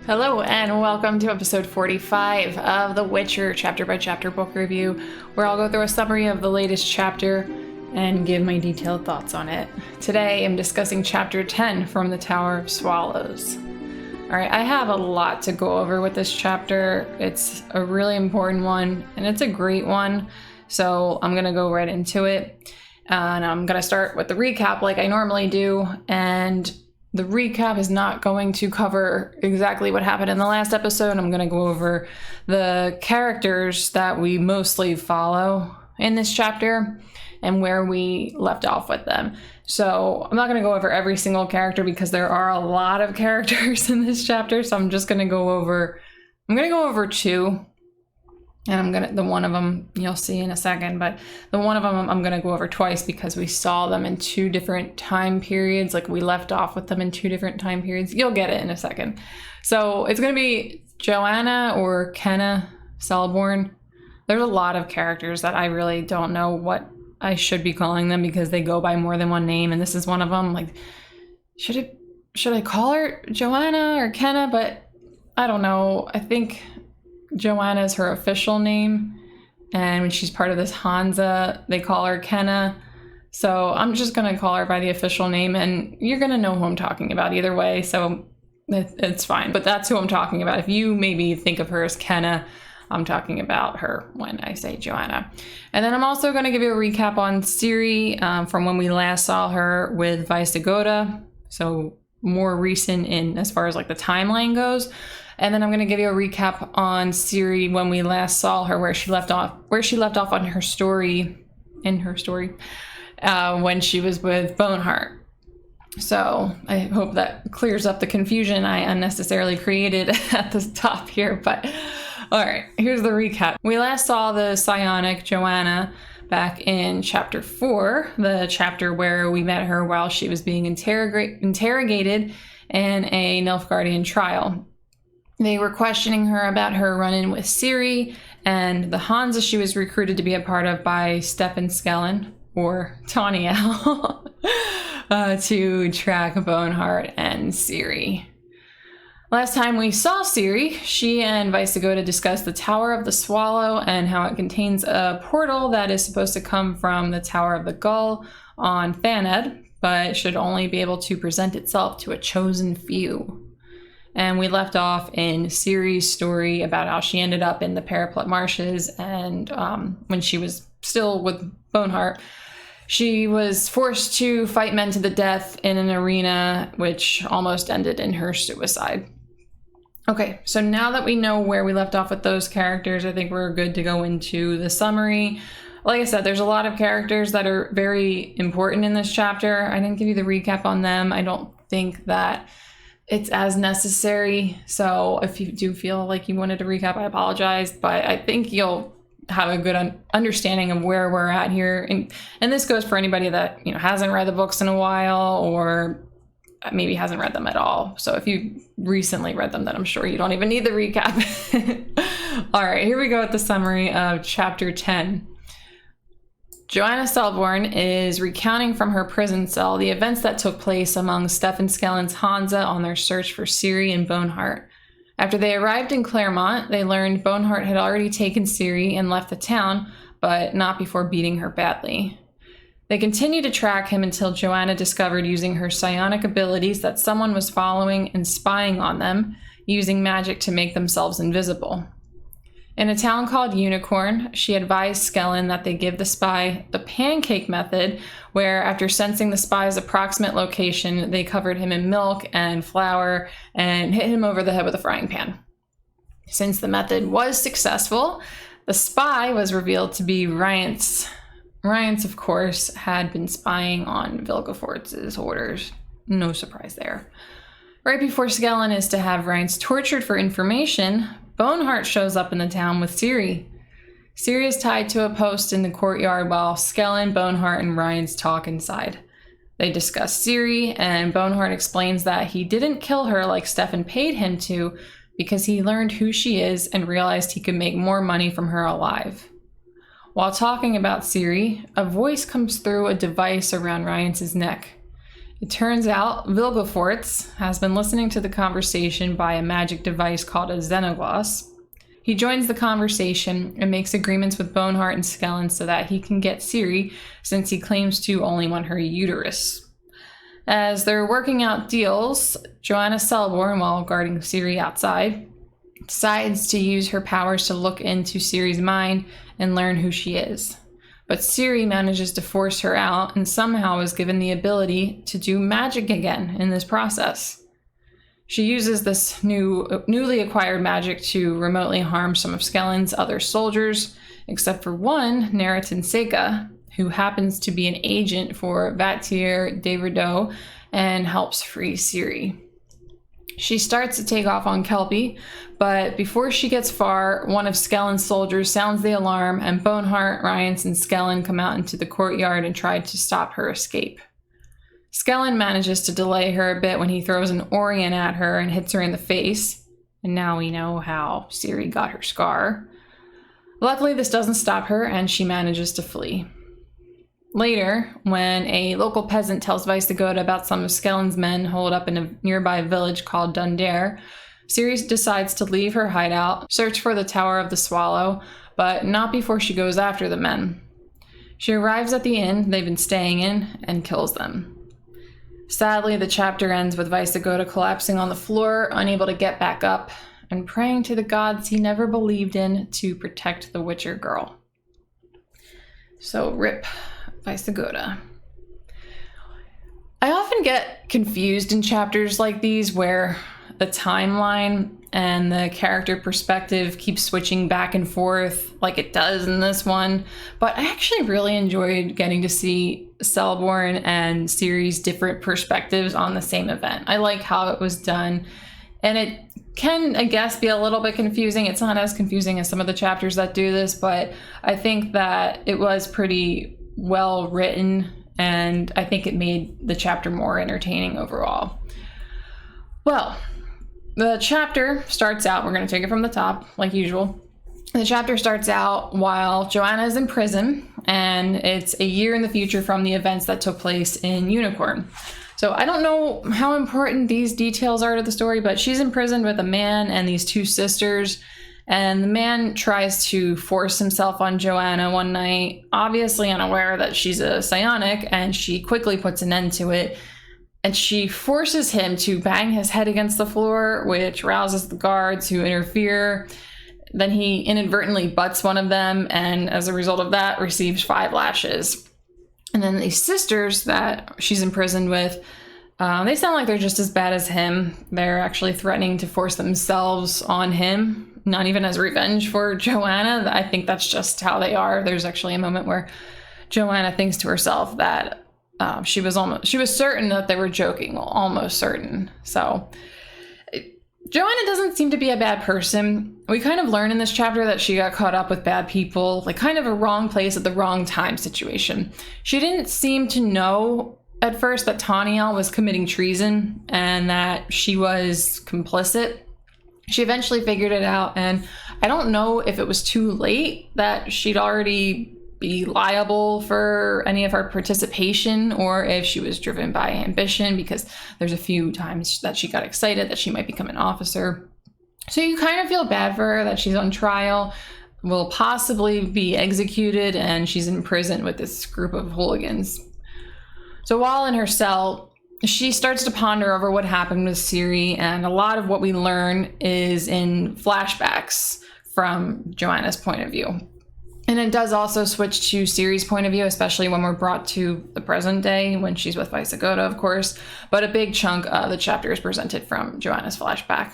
Hello and welcome to episode 45 of The Witcher chapter by chapter book review, where I'll go through a summary of the latest chapter and give my detailed thoughts on it. Today I'm discussing chapter 10 from the Tower of Swallows. Alright, I have a lot to go over with this chapter. It's a really important one and it's a great one, so I'm gonna go right into it. And I'm gonna start with the recap like I normally do, and the recap is not going to cover exactly what happened in the last episode. I'm going to go over the characters that we mostly follow in this chapter and where we left off with them. So I'm not going to go over every single character because there are a lot of characters in this chapter. So I'm just going to go over, two. And the one of them you'll see in a second, but the one of them I'm going to go over twice because we saw them in two different time periods. Like we left off with them in two different time periods. You'll get it in a second. So it's going to be Joanna or Kenna Selborn. There's a lot of characters that I really don't know what I should be calling them because they go by more than one name. And this is one of them. Like, should I call her Joanna or Kenna? But I don't know. I think Joanna is her official name, and when she's part of this Hansa, they call her Kenna. So I'm just going to call her by the official name, and you're going to know who I'm talking about either way, so it's fine. But that's who I'm talking about. If you maybe think of her as Kenna, I'm talking about her when I say Joanna. And then I'm also going to give you a recap on Ciri from when we last saw her with Visigoda, so more recent in as far as like the timeline goes. And then I'm going to give you a recap on Ciri when we last saw her, where she left off on her story, when she was with Boneheart. So I hope that clears up the confusion I unnecessarily created at the top here. But all right, here's the recap. We last saw the psionic Joanna back in chapter 4, the chapter where we met her while she was being interrogated in a Nilfgaardian trial. They were questioning her about her run-in with Ciri and the Hansa she was recruited to be a part of by Stefan Skellen, or Taniel, to track Boneheart and Ciri. Last time we saw Ciri, she and Visigoda discussed the Tower of the Swallow and how it contains a portal that is supposed to come from the Tower of the Gull on Thaned, but should only be able to present itself to a chosen few. And we left off in Ciri's story about how she ended up in the Parapet Marshes, and when she was still with Boneheart, she was forced to fight men to the death in an arena, which almost ended in her suicide. Okay, so now that we know where we left off with those characters, I think we're good to go into the summary. Like I said, there's a lot of characters that are very important in this chapter. I didn't give you the recap on them. I don't think that it's as necessary. So if you do feel like you wanted to recap, I apologize, but I think you'll have a good understanding of where we're at here. And this goes for anybody that, hasn't read the books in a while or maybe hasn't read them at all. So if you recently read them, then I'm sure you don't even need the recap. All right, here we go with the summary of chapter 10. Joanna Selborn is recounting from her prison cell the events that took place among Stefan Skellen's Hansa on their search for Ciri and Boneheart. After they arrived in Claremont, they learned Boneheart had already taken Ciri and left the town, but not before beating her badly. They continued to track him until Joanna discovered using her psionic abilities that someone was following and spying on them, using magic to make themselves invisible. In a town called Unicorn, she advised Skellen that they give the spy the pancake method, where after sensing the spy's approximate location, they covered him in milk and flour and hit him over the head with a frying pan. Since the method was successful, the spy was revealed to be Rience. Rience, of course, had been spying on Vilgefortz's orders. No surprise there. Right before Skellen is to have Rience tortured for information, Boneheart shows up in the town with Ciri. Ciri is tied to a post in the courtyard while Skellen, Boneheart, and Rience talk inside. They discuss Ciri, and Boneheart explains that he didn't kill her like Stefan paid him to because he learned who she is and realized he could make more money from her alive. While talking about Ciri, a voice comes through a device around Rience's neck. It turns out Vilgefortz has been listening to the conversation by a magic device called a xenogloss. He joins the conversation and makes agreements with Boneheart and Skellen so that he can get Ciri, since he claims to only want her uterus. As they're working out deals, Joanna Selborne, while guarding Ciri outside, decides to use her powers to look into Ciri's mind and learn who she is. But Ciri manages to force her out and somehow is given the ability to do magic again in this process. She uses this newly acquired magic to remotely harm some of Skellen's other soldiers, except for one, Neratin Seka, who happens to be an agent for Vatier de Rideau and helps free Ciri. She starts to take off on Kelpie, but before she gets far, one of Skellen's soldiers sounds the alarm, and Boneheart, Rience, and Skellen come out into the courtyard and try to stop her escape. Skellen manages to delay her a bit when he throws an Orient at her and hits her in the face, and now we know how Ciri got her scar. Luckily, this doesn't stop her, and she manages to flee. Later, when a local peasant tells Vicegoda about some of Skellen's men holed up in a nearby village called Dundare, Ciri decides to leave her hideout, search for the Tower of the Swallow, but not before she goes after the men. She arrives at the inn they've been staying in and kills them. Sadly, the chapter ends with Vicegoda collapsing on the floor, unable to get back up, and praying to the gods he never believed in to protect the Witcher girl. So, rip Vicegoda. I often get confused in chapters like these where the timeline and the character perspective keeps switching back and forth like it does in this one, but I actually really enjoyed getting to see Selborne and Ciri's different perspectives on the same event. I like how it was done, and it can, I guess, be a little bit confusing. It's not as confusing as some of the chapters that do this, but I think that it was pretty well written, and I think it made the chapter more entertaining overall. Well, the chapter starts out, we're going to take it from the top, like usual. The chapter starts out while Joanna is in prison, and it's a year in the future from the events that took place in Unicorn. So I don't know how important these details are to the story, but she's imprisoned with a man and these two sisters, and the man tries to force himself on Joanna one night, obviously unaware that she's a psionic, and she quickly puts an end to it. And she forces him to bang his head against the floor, which rouses the guards who interfere. Then he inadvertently butts one of them, and as a result of that, receives 5 lashes. And then these sisters that she's imprisoned with, they sound like they're just as bad as him. They're actually threatening to force themselves on him, not even as revenge for Joanna. I think that's just how they are. There's actually a moment where Joanna thinks to herself that she was certain that they were joking, well, almost certain. So Joanna doesn't seem to be a bad person. We kind of learn in this chapter that she got caught up with bad people, like kind of a wrong place at the wrong time situation. She didn't seem to know at first that Taniel was committing treason and that she was complicit. She eventually figured it out, and I don't know if it was too late that she'd already be liable for any of her participation, or if she was driven by ambition, because there's a few times that she got excited that she might become an officer. So you kind of feel bad for her that she's on trial, will possibly be executed, and she's in prison with this group of hooligans. So while in her cell, she starts to ponder over what happened with Ciri, and a lot of what we learn is in flashbacks from Joanna's point of view. And it does also switch to Ciri's point of view, especially when we're brought to the present day, when she's with Vicegoda, of course. But a big chunk of the chapter is presented from Joanna's flashback.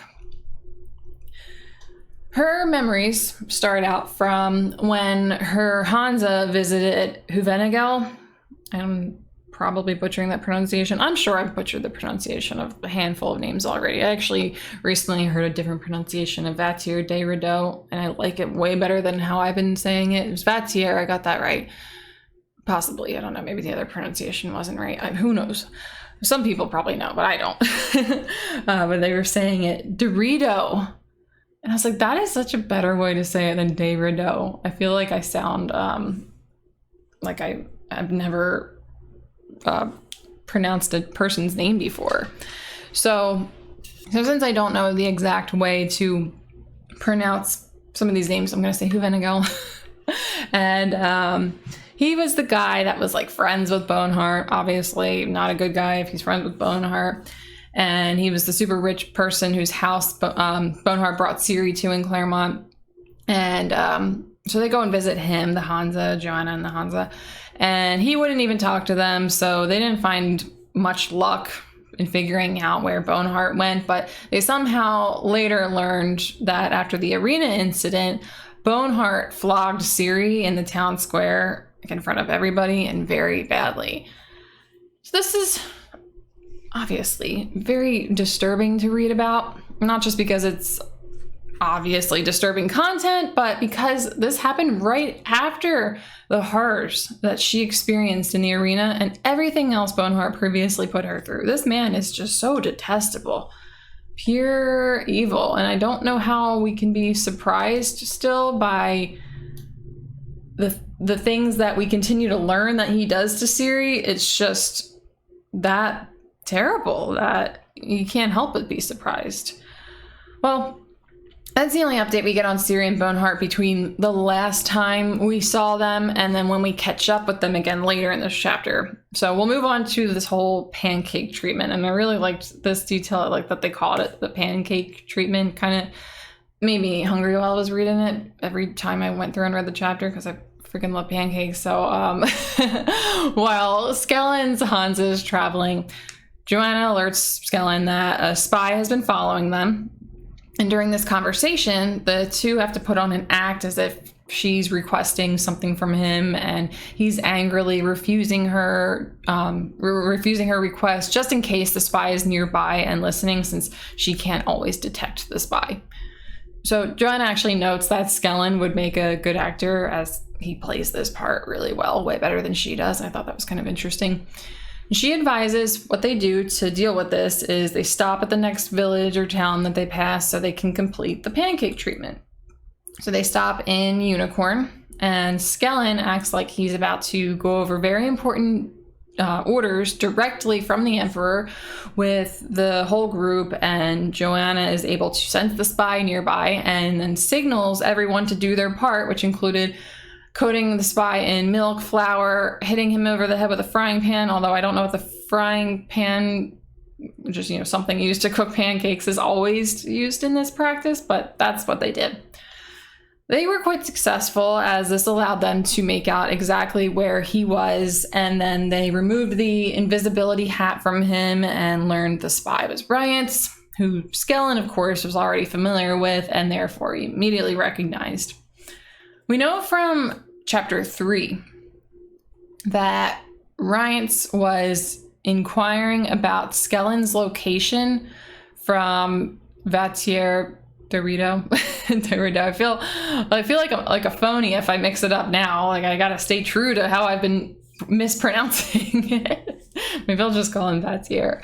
Her memories start out from when her Hansa visited Huvenigel. I'm probably butchering that pronunciation. I'm sure I've butchered the pronunciation of a handful of names already. I actually recently heard a different pronunciation of Vatier de Rideau, and I like it way better than how I've been saying it. It was Vatier, I got that right. Possibly, I don't know, maybe the other pronunciation wasn't right. Who knows? Some people probably know, but I don't. But they were saying it de Rideau. And I was like, that is such a better way to say it than de Rideau. I feel like I sound like I've never mispronounced a person's name before. So since I don't know the exact way to pronounce some of these names, I'm going to say Huvenigal. And he was the guy that was like friends with Boneheart. Obviously not a good guy if he's friends with Boneheart. And he was the super rich person whose house Boneheart brought Ciri to in Claremont. And so they go and visit him, the Hansa, Joanna and the Hansa. And he wouldn't even talk to them, so they didn't find much luck in figuring out where Boneheart went. But they somehow later learned that after the arena incident, Boneheart flogged Ciri in the town square in front of everybody, and very badly. So this is obviously very disturbing to read about, not just because it's obviously disturbing content, but because this happened right after the horrors that she experienced in the arena and everything else Boneheart previously put her through. This man is just so detestable, pure evil, and I don't know how we can be surprised still by the things that we continue to learn that he does to Ciri. It's just that terrible that you can't help but be surprised. Well, that's the only update we get on Ciri and Boneheart between the last time we saw them and then when we catch up with them again later in this chapter. So we'll move on to this whole pancake treatment. And I really liked this detail. I like that they called it the pancake treatment. Kind of made me hungry while I was reading it every time I went through and read the chapter, because I freaking love pancakes. So while Skellen's Hansa is traveling, Joanna alerts Skellen that a spy has been following them. And during this conversation, the two have to put on an act as if she's requesting something from him, and he's angrily refusing her request just in case the spy is nearby and listening, since she can't always detect the spy. So Joanna actually notes that Skellen would make a good actor, as he plays this part really well, way better than she does. I thought that was kind of interesting. She advises what they do to deal with this is they stop at the next village or town that they pass so they can complete the pancake treatment. So they stop in Unicorn, and Skellen acts like he's about to go over very important orders directly from the Emperor with the whole group, and Joanna is able to sense the spy nearby and then signals everyone to do their part, which included coating the spy in milk, flour, hitting him over the head with a frying pan, although I don't know what the frying pan, which is, something used to cook pancakes, is always used in this practice, but that's what they did. They were quite successful, as this allowed them to make out exactly where he was, and then they removed the invisibility hat from him and learned the spy was Bryant, who Skellen, of course, was already familiar with and therefore immediately recognized. We know from Chapter 3 that Rience was inquiring about Skellen's location from Vatier Dorito. I feel like I'm like a phony if I mix it up now. Like, I gotta stay true to how I've been mispronouncing it. Maybe I'll just call him Vatier.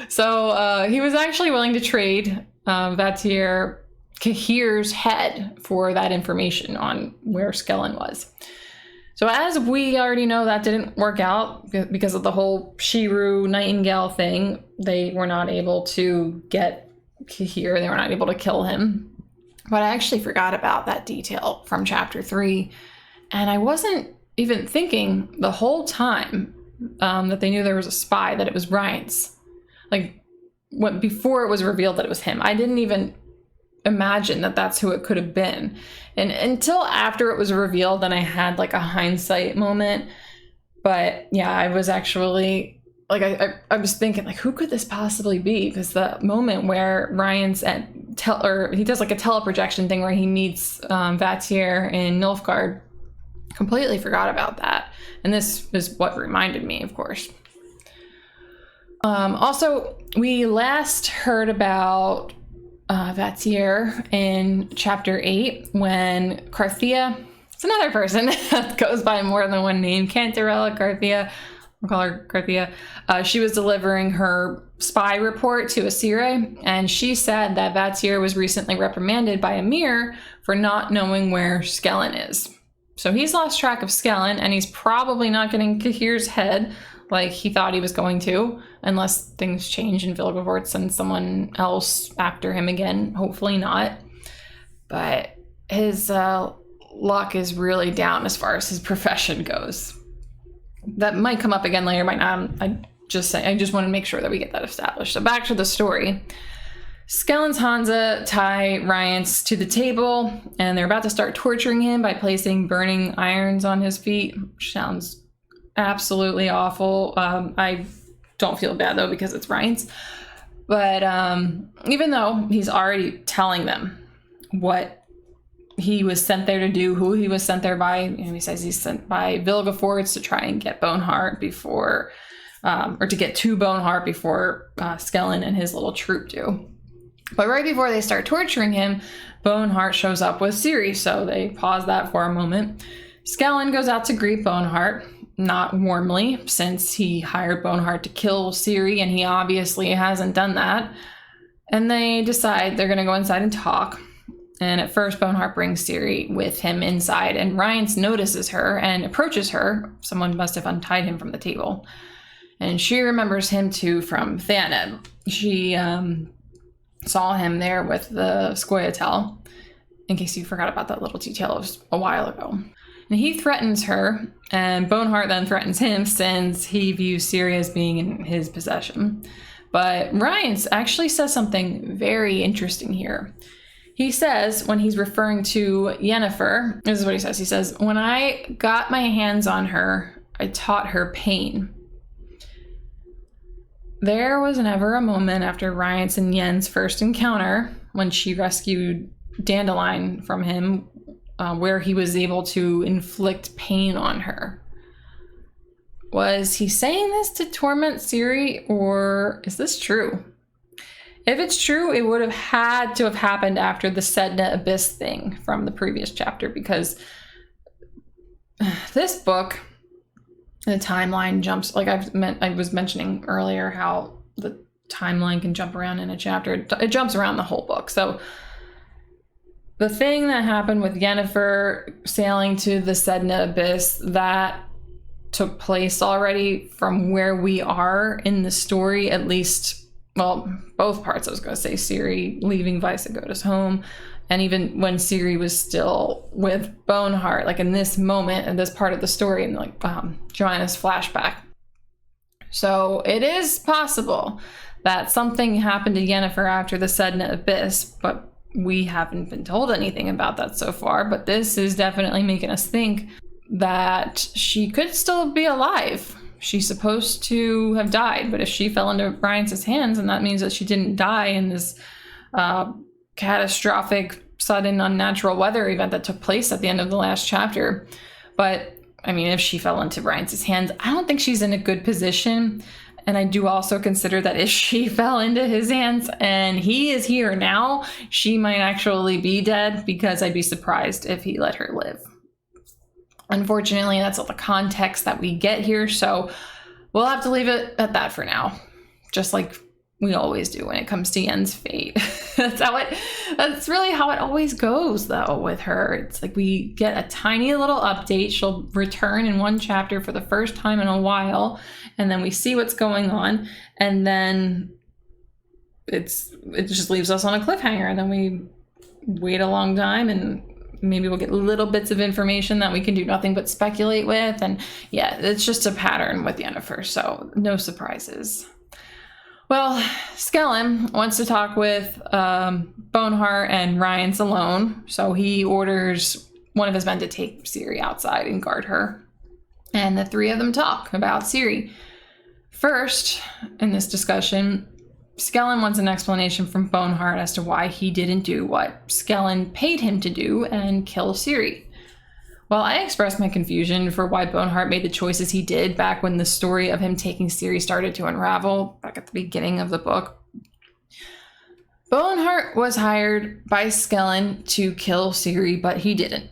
So he was actually willing to trade Vatier Cahir's head for that information on where Skellen was. So as we already know, that didn't work out because of the whole Shirou Nightingale thing. They were not able to get Cahir. They were not able to kill him. But I actually forgot about that detail from Chapter 3. And I wasn't even thinking the whole time that they knew there was a spy, that it was Bryant's. Like, before it was revealed that it was him, I didn't even imagine that that's who it could have been. And until after it was revealed, then I had like a hindsight moment. But yeah, I was actually like, I was thinking, like, who could this possibly be? Because the moment where Ryan's he does like a teleprojection thing where he meets Vatier in Nilfgaard, completely forgot about that. And this is what reminded me, of course. Also, we last heard about Vatier in Chapter 8 when Carthea, it's another person that goes by more than one name, Cantarella Carthea, we'll call her Carthea. She was delivering her spy report to Asire, and she said that Vatier was recently reprimanded by Emir for not knowing where Skellen is. So he's lost track of Skellen, and he's probably not getting Cahir's head like he thought he was going to, unless things change and Vilgefortz sends someone else after him again. Hopefully not. But his luck is really down as far as his profession goes. That might come up again later, might not. I just want to make sure that we get that established. So back to the story. Skellen's Hansa tie Rience to the table, and they're about to start torturing him by placing burning irons on his feet, which sounds absolutely awful. I don't feel bad, though, because it's Rience. But even though he's already telling them what he was sent there to do, who he was sent there by, and he says he's sent by Vilgefortz to try and get Boneheart before, or to get to Boneheart before Skellen and his little troop do. But right before they start torturing him, Boneheart shows up with Ciri, so they pause that for a moment. Skellen goes out to greet Boneheart, not warmly, since he hired Boneheart to kill Ciri, and he obviously hasn't done that. And they decide they're going to go inside and talk. And at first, Boneheart brings Ciri with him inside, and Rience notices her and approaches her. Someone must have untied him from the table. And she remembers him, too, from Thaneb. She saw him there with the Scoia'tael, in case you forgot about that little detail a while ago. And he threatens her, and Boneheart then threatens him since he views Ciri as being in his possession. But Rience actually says something very interesting here. He says, when he's referring to Yennefer, this is what he says. He says, "When I got my hands on her, I taught her pain." There was never a moment after Rience and Yen's first encounter, when she rescued Dandelion from him, where he was able to inflict pain on her. Was he saying this to torment Ciri, or is this true? If it's true, it would have had to have happened after the Sedna Abyss thing from the previous chapter, because this book, the timeline jumps, like I was mentioning earlier, how the timeline can jump around in a chapter. It jumps around the whole book. So the thing that happened with Yennefer sailing to the Sedna Abyss, that took place already from where we are in the story, at least, well, both parts. I was going to say Ciri leaving Visegoda's home, and even when Ciri was still with Boneheart, like in this moment, in this part of the story, and like Joanna's flashback. So it is possible that something happened to Yennefer after the Sedna Abyss, but we haven't been told anything about that so far. But this is definitely making us think that she could still be alive. She's supposed to have died, but if she fell into Rience's hands, and that means that she didn't die in this catastrophic, sudden, unnatural weather event that took place at the end of the last chapter. But, I mean, if she fell into Rience's hands, I don't think she's in a good position. And I do also consider that if she fell into his hands and he is here now, she might actually be dead, because I'd be surprised if he let her live. Unfortunately, that's all the context that we get here, so we'll have to leave it at that for now. Just like we always do when it comes to Yen's fate. That's really how it always goes, though, with her. It's like we get a tiny little update. She'll return in one chapter for the first time in a while, and then we see what's going on, and then it just leaves us on a cliffhanger, and then we wait a long time, and maybe we'll get little bits of information that we can do nothing but speculate with. And yeah, it's just a pattern with Yennefer, so no surprises. Well, Skellen wants to talk with Boneheart and Rience alone, so he orders one of his men to take Ciri outside and guard her. And the three of them talk about Ciri. First, in this discussion, Skellen wants an explanation from Boneheart as to why he didn't do what Skellen paid him to do and kill Ciri. Well, I expressed my confusion for why Boneheart made the choices he did back when the story of him taking Ciri started to unravel, back at the beginning of the book. Boneheart was hired by Skellen to kill Ciri, but he didn't.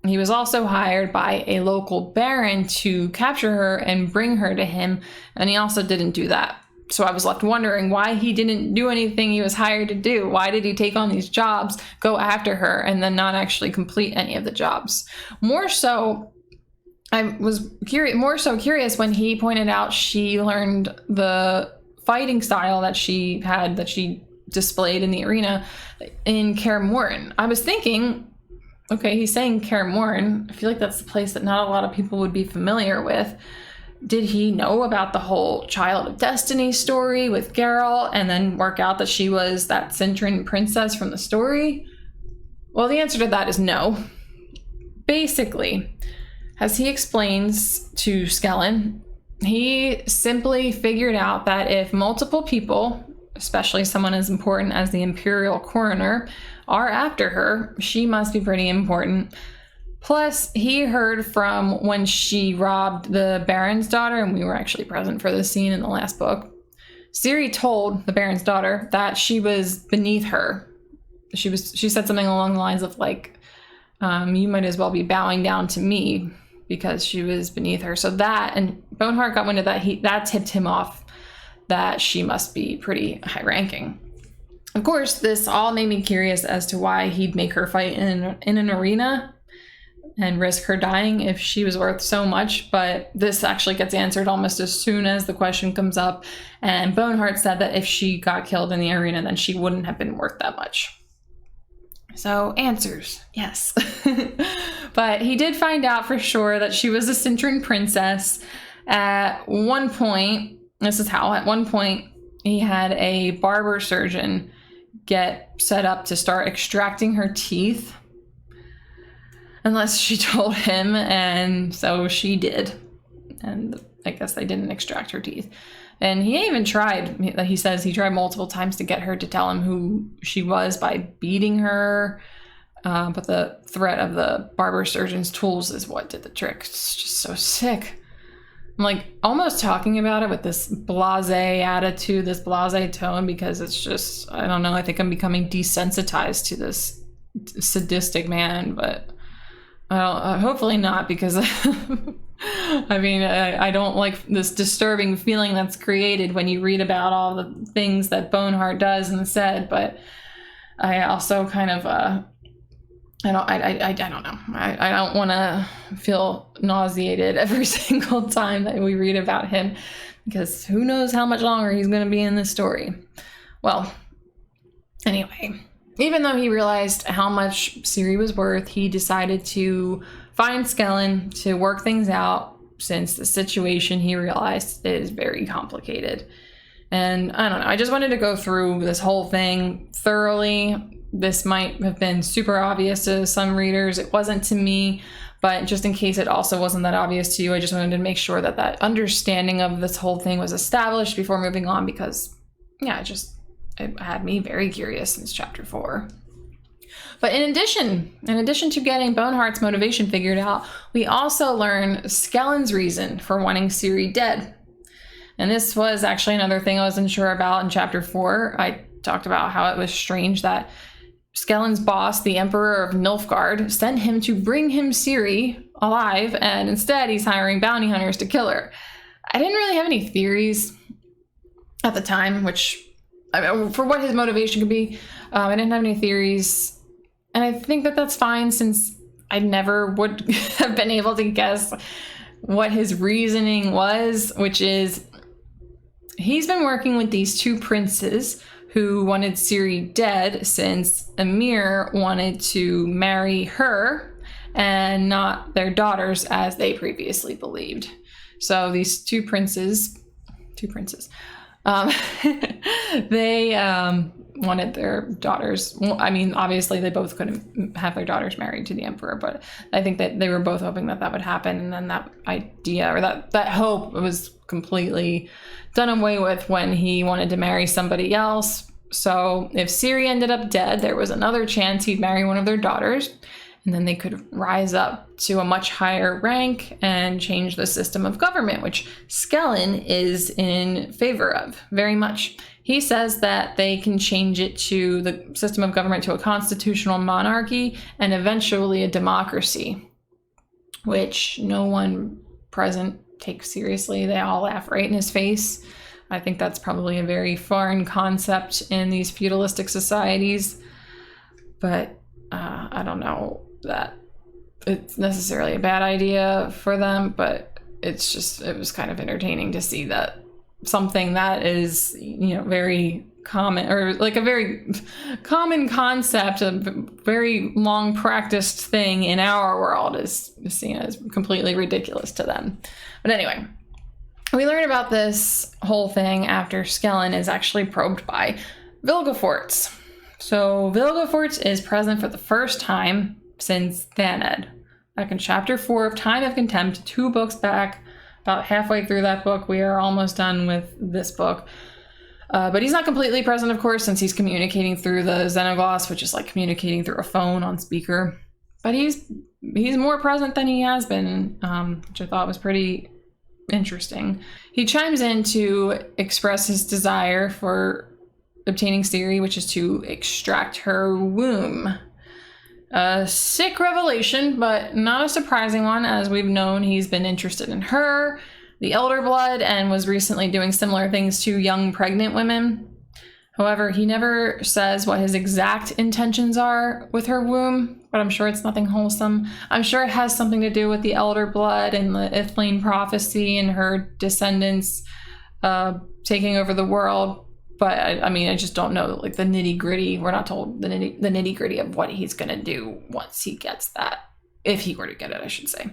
He was also hired by a local baron to capture her and bring her to him, and he also didn't do that. So I was left wondering why he didn't do anything he was hired to do. Why did he take on these jobs, go after her, and then not actually complete any of the jobs? More so, I was more so curious when he pointed out she learned the fighting style that she displayed in the arena in Kaer Morhen. I was thinking, okay, he's saying Kaer Morhen. I feel like that's the place that not a lot of people would be familiar with. Did he know about the whole Child of Destiny story with Geralt and then work out that she was that Cintran princess from the story? Well, the answer to that is no. Basically, as he explains to Skellen, he simply figured out that if multiple people, especially someone as important as the Imperial Coroner, are after her, she must be pretty important. Plus, he heard from when she robbed the Baron's daughter, and we were actually present for this scene in the last book. Ciri told the Baron's daughter that she was beneath her. She said something along the lines of like, you might as well be bowing down to me, because she was beneath her. So that, and Boneheart got wind of that, that tipped him off that she must be pretty high ranking. Of course, this all made me curious as to why he'd make her fight in an arena and risk her dying if she was worth so much, but this actually gets answered almost as soon as the question comes up, and Boneheart said that if she got killed in the arena, then she wouldn't have been worth that much. So, answers, yes. But he did find out for sure that she was a Cintran princess. At one point, this is how, at one point, he had a barber surgeon get set up to start extracting her teeth, unless she told him, and so she did. And I guess they didn't extract her teeth. And he even tried, he says he tried multiple times to get her to tell him who she was by beating her. But the threat of the barber surgeon's tools is what did the trick. It's just so sick. I'm like almost talking about it with this blasé attitude, this blasé tone, because it's just, I don't know, I think I'm becoming desensitized to this sadistic man, but hopefully not, because I mean, I don't like this disturbing feeling that's created when you read about all the things that Boneheart does and said, but I also kind of, I don't know. I don't want to feel nauseated every single time that we read about him, because who knows how much longer he's going to be in this story. Well, anyway, even though he realized how much Ciri was worth, he decided to find Skellen to work things out, since the situation he realized is very complicated. And I don't know, I just wanted to go through this whole thing thoroughly. This might have been super obvious to some readers. It wasn't to me, but just in case it also wasn't that obvious to you, I just wanted to make sure that that understanding of this whole thing was established before moving on, because yeah, it had me very curious since chapter 4. But in addition to getting Boneheart's motivation figured out, we also learn Skellen's reason for wanting Ciri dead. And this was actually another thing I wasn't sure about in chapter 4. I talked about how it was strange that Skellen's boss, the Emperor of Nilfgaard, sent him to bring him Ciri alive, and instead he's hiring bounty hunters to kill her. I didn't really have any theories at the time, for what his motivation could be. I didn't have any theories, and I think that that's fine, since I never would have been able to guess what his reasoning was, which is he's been working with these two princes who wanted Ciri dead, since Emir wanted to marry her and not their daughters as they previously believed. So these two princes, they wanted their daughters. Well, I mean, obviously they both couldn't have their daughters married to the Emperor, but I think that they were both hoping that that would happen. And then that idea, or that hope, was completely done away with when he wanted to marry somebody else. So if Ciri ended up dead, there was another chance he'd marry one of their daughters, and then they could rise up to a much higher rank and change the system of government, which Skellen is in favor of very much. He says that they can change it to the system of government to a constitutional monarchy and eventually a democracy, which no one present takes seriously. They all laugh right in his face. I think that's probably a very foreign concept in these feudalistic societies, but I don't know that it's necessarily a bad idea for them, but it was kind of entertaining to see that something that is, very common, or like a very common concept, a very long practiced thing in our world, is seen as completely ridiculous to them. But anyway, we learn about this whole thing after Skellen is actually probed by Vilgefortz. So Vilgefortz is present for the first time since Thanedd, back in chapter 4 of Time of Contempt, 2 books back. About halfway through that book. We are almost done with this book. But he's not completely present, of course, since he's communicating through the Xenogloss, which is like communicating through a phone on speaker. But he's more present than he has been, which I thought was pretty interesting. He chimes in to express his desire for obtaining Ciri, which is to extract her womb. A sick revelation, but not a surprising one, as we've known he's been interested in her, the Elder Blood, and was recently doing similar things to young pregnant women. However, he never says what his exact intentions are with her womb, but I'm sure it's nothing wholesome. I'm sure it has something to do with the Elder Blood and the Ithlinne prophecy and her descendants taking over the world. But I just don't know, like, the nitty gritty. We're not told the nitty gritty of what he's going to do once he gets that. If he were to get it, I should say.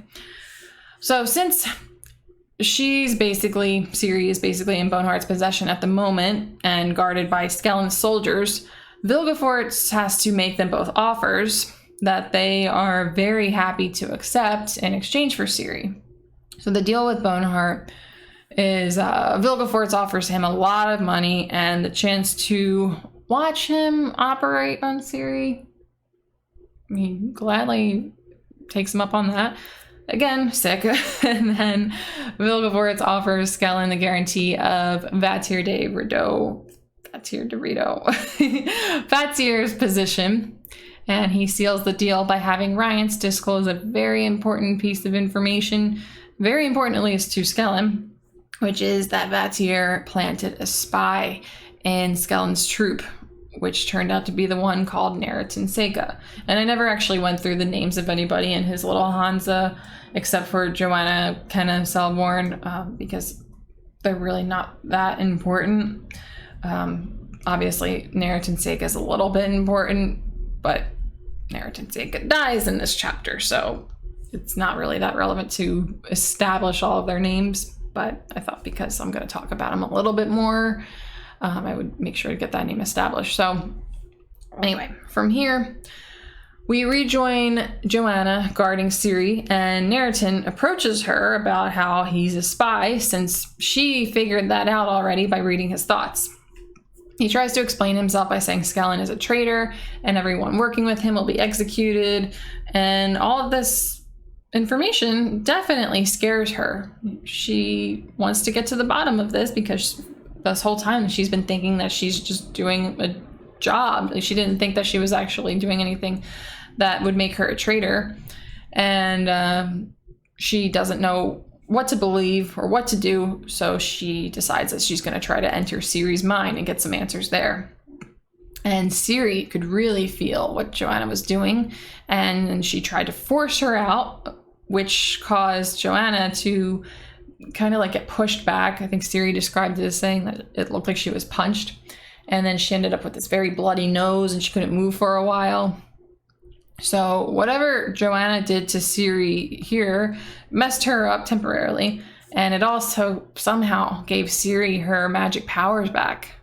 So since Ciri is basically in Boneheart's possession at the moment and guarded by Skellen's soldiers, Vilgefortz has to make them both offers that they are very happy to accept in exchange for Ciri. So the deal with Boneheart is Vilgefortz offers him a lot of money and the chance to watch him operate on Ciri. He gladly takes him up on that. Again, sick. And then Vilgefortz offers Skellen the guarantee of Vatir de Rito, Vatir's position. And he seals the deal by having Rience disclose a very important piece of information, very important at least to Skellen, which is that Vatir planted a spy in Skellen's troop, which turned out to be the one called Narratin Seka. And I never actually went through the names of anybody in his little Hansa, except for Joanna, Kenna, Selborn, because they're really not that important. Obviously, Narratin Seka is a little bit important, but Narratin Seka dies in this chapter, so it's not really that relevant to establish all of their names. But I thought because I'm going to talk about them a little bit more, I would make sure to get that name established. So anyway, from here, we rejoin Joanna guarding Ciri, and Narratin approaches her about how he's a spy, since she figured that out already by reading his thoughts. He tries to explain himself by saying Skellen is a traitor, and everyone working with him will be executed, and all of this information definitely scares her. She wants to get to the bottom of this because this whole time she's been thinking that she's just doing a job. Like, she didn't think that she was actually doing anything that would make her a traitor. And she doesn't know what to believe or what to do. So she decides that she's going to try to enter Ciri's mind and get some answers there. And Ciri could really feel what Joanna was doing, and she tried to force her out, which caused Joanna to kind of like get pushed back. I think Ciri described it as saying that it looked like she was punched, and then she ended up with this very bloody nose and she couldn't move for a while. So whatever Joanna did to Ciri here messed her up temporarily, and it also somehow gave Ciri her magic powers back,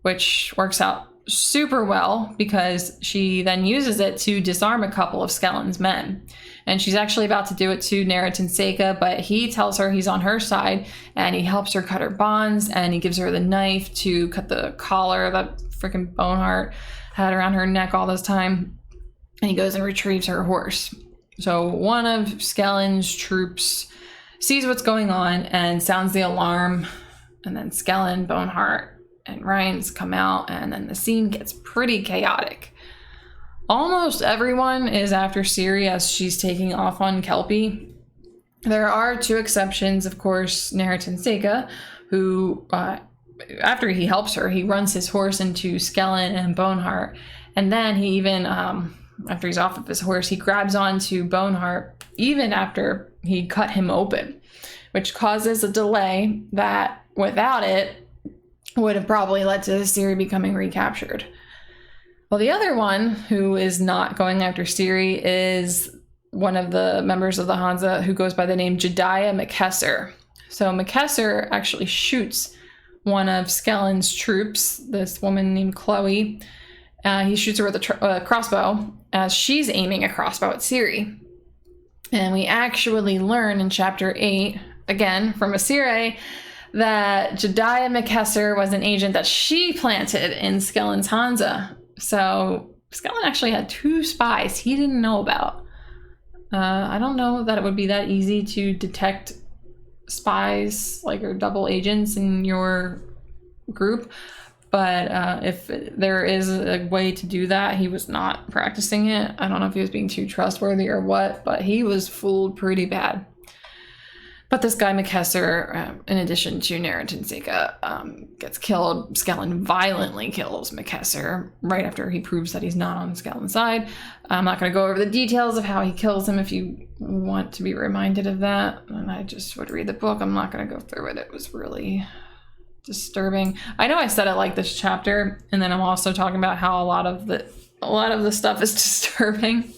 which works out super well because she then uses it to disarm a couple of Skellen's men. And she's actually about to do it to Narratin Seka, but he tells her he's on her side, and he helps her cut her bonds, and he gives her the knife to cut the collar that freaking Boneheart had around her neck all this time. And he goes and retrieves her horse. So one of Skellen's troops sees what's going on and sounds the alarm, and then Skellen, Boneheart, and Rience come out, and then the scene gets pretty chaotic. Almost everyone is after Ciri as she's taking off on Kelpie. There are 2 exceptions, of course, Narratin Seka, who, after he helps her, he runs his horse into Skellen and Boneheart, and then he even after he's off of his horse, he grabs onto Boneheart even after he cut him open, which causes a delay that without it would have probably led to Ciri becoming recaptured. Well, the other one who is not going after Ciri is one of the members of the Hansa who goes by the name Jediah Makesser. So Makesser actually shoots one of Skellen's troops, this woman named Chloe. He shoots her with a crossbow as she's aiming a crossbow at Ciri. And we actually learn in chapter 8, again from Asire, that Jediah Makesser was an agent that she planted in Skellen's Hansa. So Skellen actually had 2 spies he didn't know about. I don't know that it would be that easy to detect spies, like, or double agents in your group, but if there is a way to do that, he was not practicing it. I don't know if he was being too trustworthy or what, but he was fooled pretty bad. But this guy Makesser, in addition to Nerint and Seka, gets killed. Skellen violently kills Makesser right after he proves that he's not on Skellen's side. I'm not going to go over the details of how he kills him if you want to be reminded of that. And I just would read the book. I'm not going to go through it. It was really disturbing. I know I said I like this chapter, and then I'm also talking about how a lot of the stuff is disturbing.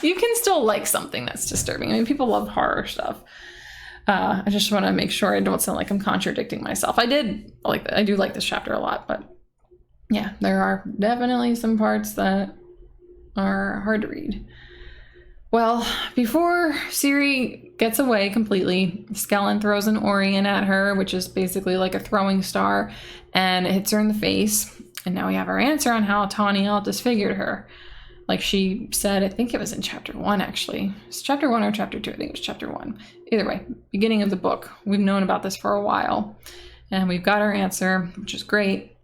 You can still like something that's disturbing. I mean, people love horror stuff. I just want to make sure I don't sound like I'm contradicting myself. I do like this chapter a lot, but yeah, there are definitely some parts that are hard to read. Well, before Ciri gets away completely, Skellen throws an Orien at her, which is basically like a throwing star, and it hits her in the face. And now we have our answer on how Tawniel disfigured her. Like she said, I think it was in chapter 1, actually. It's chapter 1 or chapter 2. I think it was chapter 1. Either way, beginning of the book. We've known about this for a while. And we've got our answer, which is great.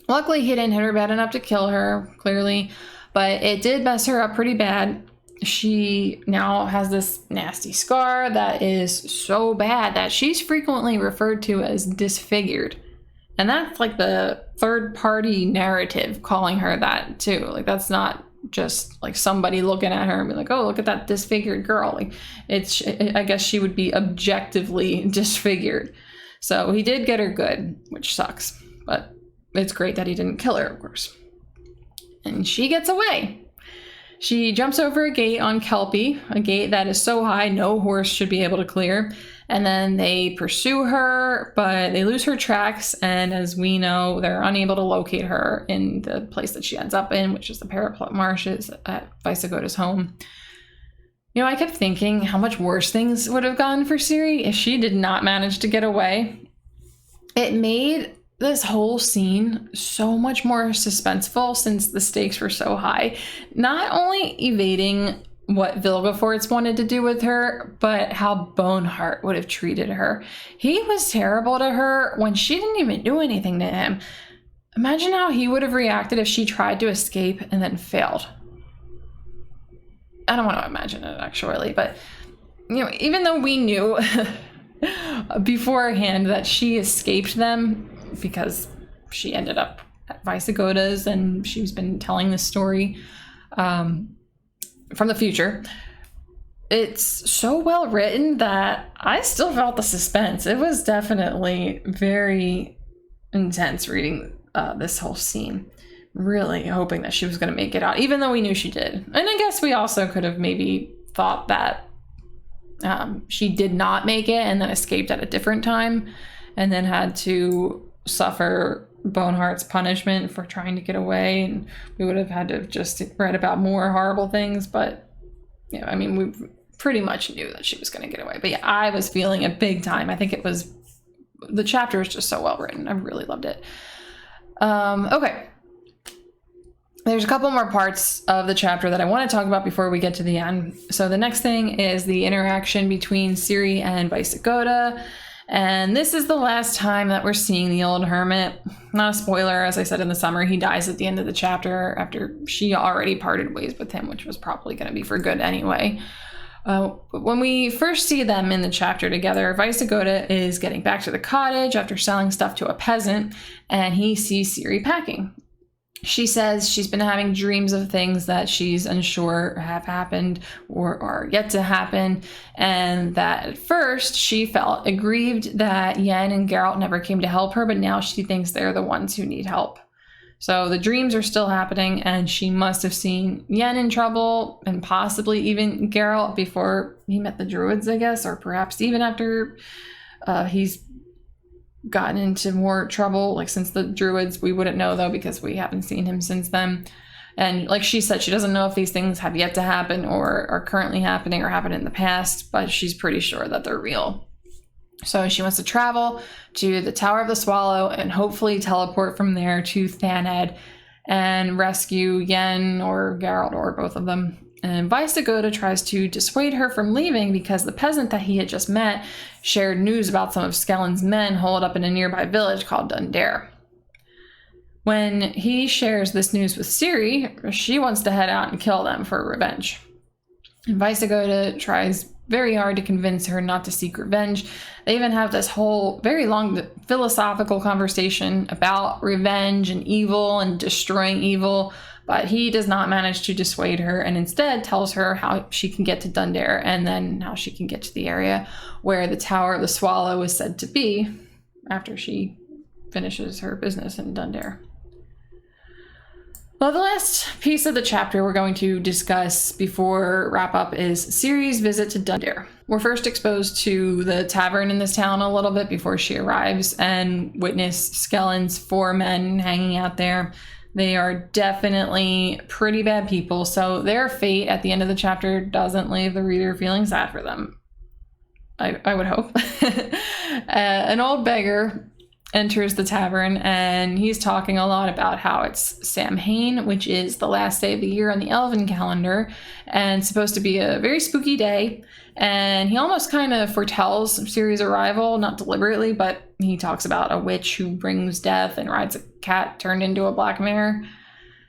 Luckily, he didn't hit her bad enough to kill her, clearly. But it did mess her up pretty bad. She now has this nasty scar that is so bad that she's frequently referred to as disfigured. And that's like the third-party narrative calling her that, too. Like, that's not just like somebody looking at her and be like, oh, look at that disfigured girl. Like, I guess she would be objectively disfigured. So he did get her good, which sucks, but it's great that he didn't kill her, of course. And she gets away. She jumps over a gate on Kelpie, a gate that is so high no horse should be able to clear. And then they pursue her, but they lose her tracks. And as we know, they're unable to locate her in the place that she ends up in, which is the Paraplot Marshes at Visagoda's home. You know, I kept thinking how much worse things would have gone for Ciri if she did not manage to get away. It made this whole scene so much more suspenseful since the stakes were so high. Not only evading what Vilgefortz wanted to do with her, but how Boneheart would have treated her. He was terrible to her when she didn't even do anything to him. Imagine how he would have reacted if she tried to escape and then failed. I don't want to imagine it, actually, but you know, even though we knew beforehand that she escaped them because she ended up at Visagoda's and she's been telling this story from the future, it's so well written that I still felt the suspense. It was definitely very intense reading this whole scene. Really hoping that she was going to make it out, even though we knew she did. And I guess we also could have maybe thought that she did not make it and then escaped at a different time and then had to suffer Boneheart's punishment for trying to get away, and we would have had to have just read about more horrible things. But yeah, I mean, we pretty much knew that she was going to get away. But yeah, I was feeling it big time. I think the chapter is just so well written. I really loved it. Okay. There's a couple more parts of the chapter that I want to talk about before we get to the end. So the next thing is the interaction between Ciri and Visagoda. And this is the last time that we're seeing the old hermit. Not a spoiler, as I said in the summer, he dies at the end of the chapter after she already parted ways with him, which was probably going to be for good anyway. When we first see them in the chapter together, Visagoda is getting back to the cottage after selling stuff to a peasant, and he sees Ciri packing. She says she's been having dreams of things that she's unsure have happened or are yet to happen, and that at first she felt aggrieved that Yen and Geralt never came to help her, but now she thinks they're the ones who need help. So the dreams are still happening, and she must have seen Yen in trouble, and possibly even Geralt before he met the Druids, I guess, or perhaps even after he's gotten into more trouble, like since the Druids. We wouldn't know though, because we haven't seen him since then. And like she said, she doesn't know if these things have yet to happen or are currently happening or happened in the past, but she's pretty sure that they're real. So she wants to travel to the Tower of the Swallow and hopefully teleport from there to Thaned and rescue Yen or Geralt or both of them. And Vaisagota tries to dissuade her from leaving because the peasant that he had just met shared news about some of Skellen's men holed up in a nearby village called Dundare. When he shares this news with Ciri, she wants to head out and kill them for revenge. And Vaisagota tries very hard to convince her not to seek revenge. They even have this whole very long philosophical conversation about revenge and evil and destroying evil, but he does not manage to dissuade her and instead tells her how she can get to Dundare and then how she can get to the area where the Tower of the Swallow is said to be after she finishes her business in Dundare. Well, the last piece of the chapter we're going to discuss before wrap up is Ciri's visit to Dundare. We're first exposed to the tavern in this town a little bit before she arrives and witness Skellen's 4 men hanging out there. They are definitely pretty bad people, so their fate at the end of the chapter doesn't leave the reader feeling sad for them. I would hope. An old beggar enters the tavern and he's talking a lot about how it's Samhain, which is the last day of the year on the Elven calendar and supposed to be a very spooky day. And he almost kind of foretells Ciri's arrival, not deliberately, but he talks about a witch who brings death and rides a cat turned into a black mare.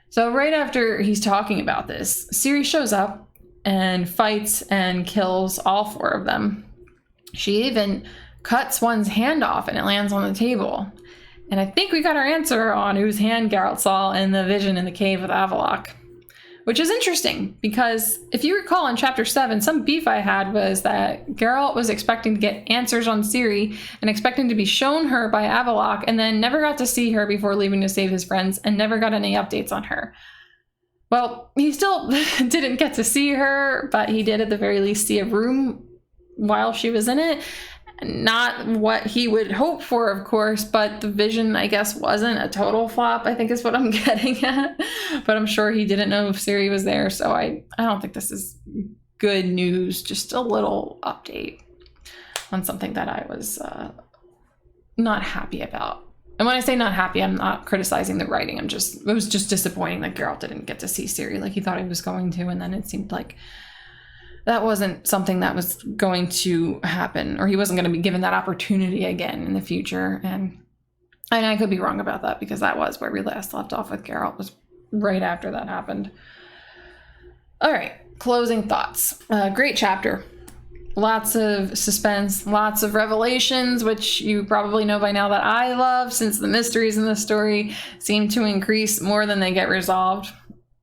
So right after he's talking about this, Ciri shows up and fights and kills all 4 of them. She even cuts one's hand off and it lands on the table. And I think we got our answer on whose hand Geralt saw in the vision in the cave with Avallac'h. Which is interesting, because if you recall in chapter 7, some beef I had was that Geralt was expecting to get answers on Ciri and expecting to be shown her by Avallac'h and then never got to see her before leaving to save his friends and never got any updates on her. Well, he still didn't get to see her, but he did at the very least see a room while she was in it. Not what he would hope for, of course, but the vision, I guess, wasn't a total flop, I think is what I'm getting at. But I'm sure he didn't know if Ciri was there, so I don't think this is good news. Just a little update on something that I was not happy about. And when I say not happy, I'm not criticizing the writing. It was just disappointing that Geralt didn't get to see Ciri like he thought he was going to, and then it seemed like that wasn't something that was going to happen, or he wasn't going to be given that opportunity again in the future. And I could be wrong about that, because that was where we last left off with Geralt, was right after that happened. All right, closing thoughts. Great chapter. Lots of suspense, lots of revelations, which you probably know by now that I love, since the mysteries in the story seem to increase more than they get resolved.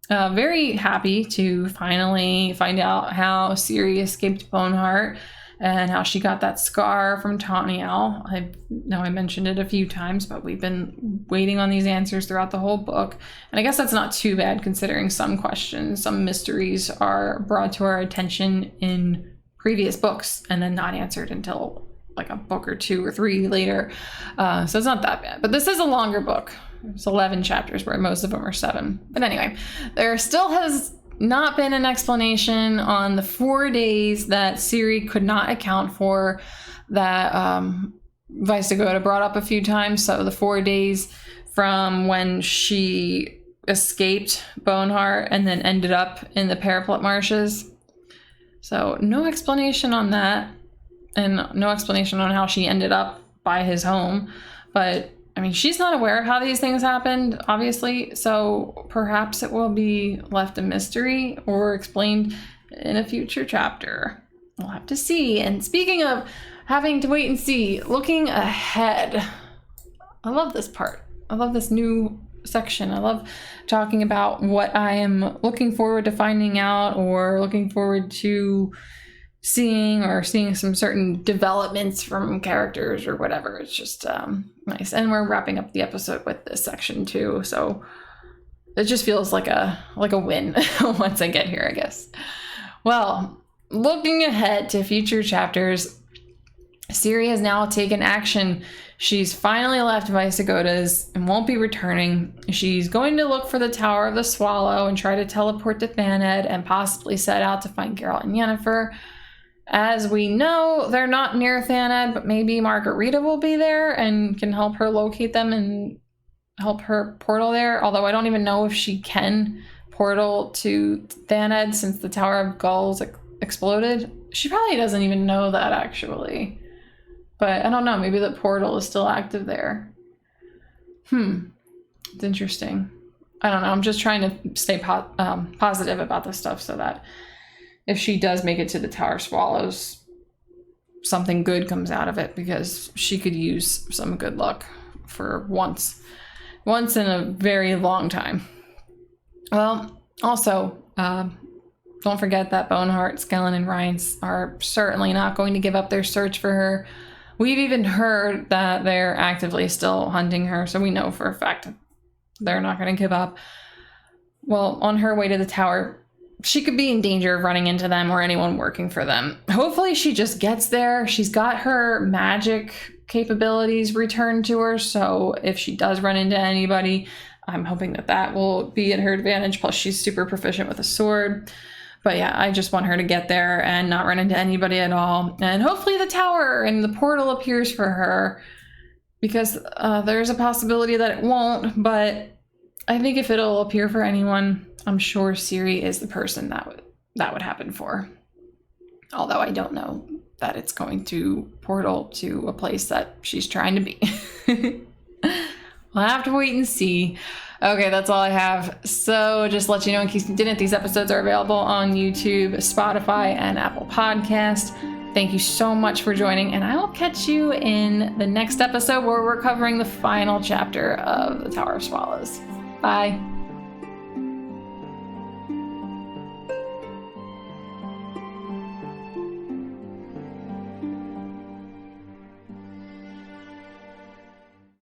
Very happy to finally find out how Ciri escaped Boneheart and how she got that scar from Tawniel. I know I mentioned it a few times, but we've been waiting on these answers throughout the whole book. And I guess that's not too bad, considering some questions, some mysteries are brought to our attention in previous books and then not answered until like a book or 2 or 3 later. So it's not that bad. But this is a longer book. It's 11 chapters, where most of them are 7. But anyway, there still has not been an explanation on the 4 days that Ciri could not account for that Vaisagota brought up a few times. So the 4 days from when she escaped Boneheart and then ended up in the Parapet Marshes. So no explanation on that, and no explanation on how she ended up by his home. But I mean, she's not aware of how these things happened, obviously, so perhaps it will be left a mystery or explained in a future chapter. We'll have to see. And speaking of having to wait and see, looking ahead, I love this part. I love this new section. I love talking about what I am looking forward to finding out or looking forward to seeing, or seeing some certain developments from characters or whatever. It's just nice. And we're wrapping up the episode with this section too, so it just feels like a win once I get here, I guess. Well, looking ahead to future chapters, Ciri has now taken action. She's finally left Visegoda's and won't be returning. She's going to look for the Tower of the Swallow and try to teleport to Thaned and possibly set out to find Geralt and Yennefer. As we know, they're not near Thaned, but maybe Margarita will be there and can help her locate them and help her portal there. Although I don't even know if she can portal to Thaned since the Tower of Gulls exploded. She probably doesn't even know that, actually. But I don't know, maybe the portal is still active there. It's interesting. I don't know, I'm just trying to stay positive about this stuff so that if she does make it to the Tower of Swallows, something good comes out of it, because she could use some good luck for once in a very long time. Well, also, don't forget that Boneheart, Skellen, and Rhines are certainly not going to give up their search for her. We've even heard that they're actively still hunting her, so we know for a fact they're not going to give up. Well, on her way to the tower, she could be in danger of running into them or anyone working for them. Hopefully she just gets there. She's got her magic capabilities returned to her, so if she does run into anybody, I'm hoping that will be at her advantage. Plus she's super proficient with a sword. But yeah, I just want her to get there and not run into anybody at all. And hopefully the tower and the portal appears for her, because there's a possibility that it won't. But I think if it'll appear for anyone, I'm sure Ciri is the person that would happen for. Although I don't know that it's going to portal to a place that she's trying to be. We'll have to wait and see. Okay, that's all I have. So just to let you know, in case you didn't, these episodes are available on YouTube, Spotify, and Apple Podcast. Thank you so much for joining, and I will catch you in the next episode where we're covering the final chapter of the Tower of Swallows. Bye.